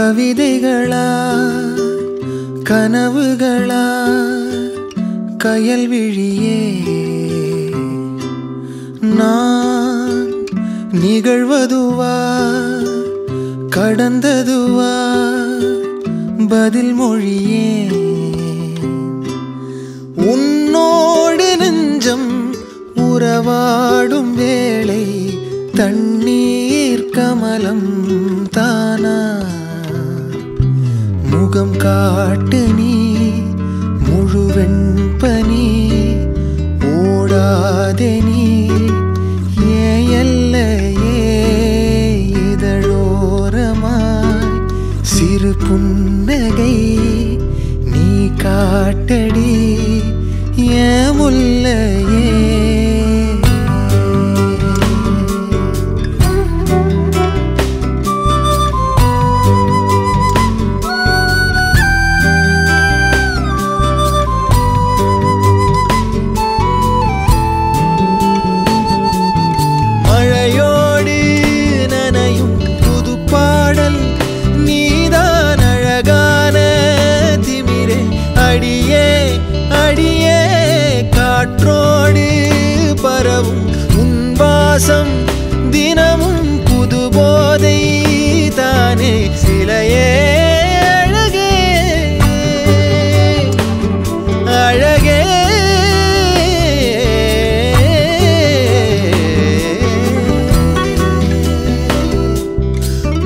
கவிதைகளா கனவுகளா கயல் விழியே நான் நிகழ்வதுவா கடந்ததுவா பதில் மொழியே உன்னோடு நெஞ்சம் உறவாடும் வேளை தண்ணீர் கமலம் தானா முகம் காட்டு நீ முழுவெண்பனி ஓடாதே நீ எல்லையே இதழோரமாய் சிறு புன்னகை நீ காட்டடி ஏன் முல்லையே மழையோடு நனையும் புது பாடல் நீதான் அழகான திமிரே அடியே அடியே காற்றோடு பரவும் உன் வாசம் தினமும் புது போதை தானே சிலையே அழகே அழகே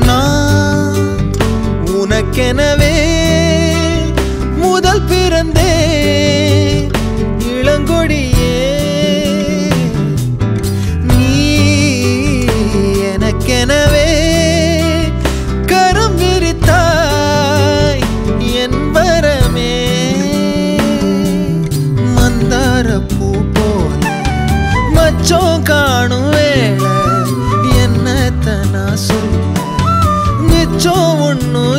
நான் உனக்கெனவே முதல் பிறந்தே இளங்கொடியே நீ எனக்கெனவே கரம் விரித்தாய் என் வரமே மந்தார பூ போல மச்சம் காணும் வேளை என்னத்த நான் சொல்ல மிச்சம் ஒன்னும்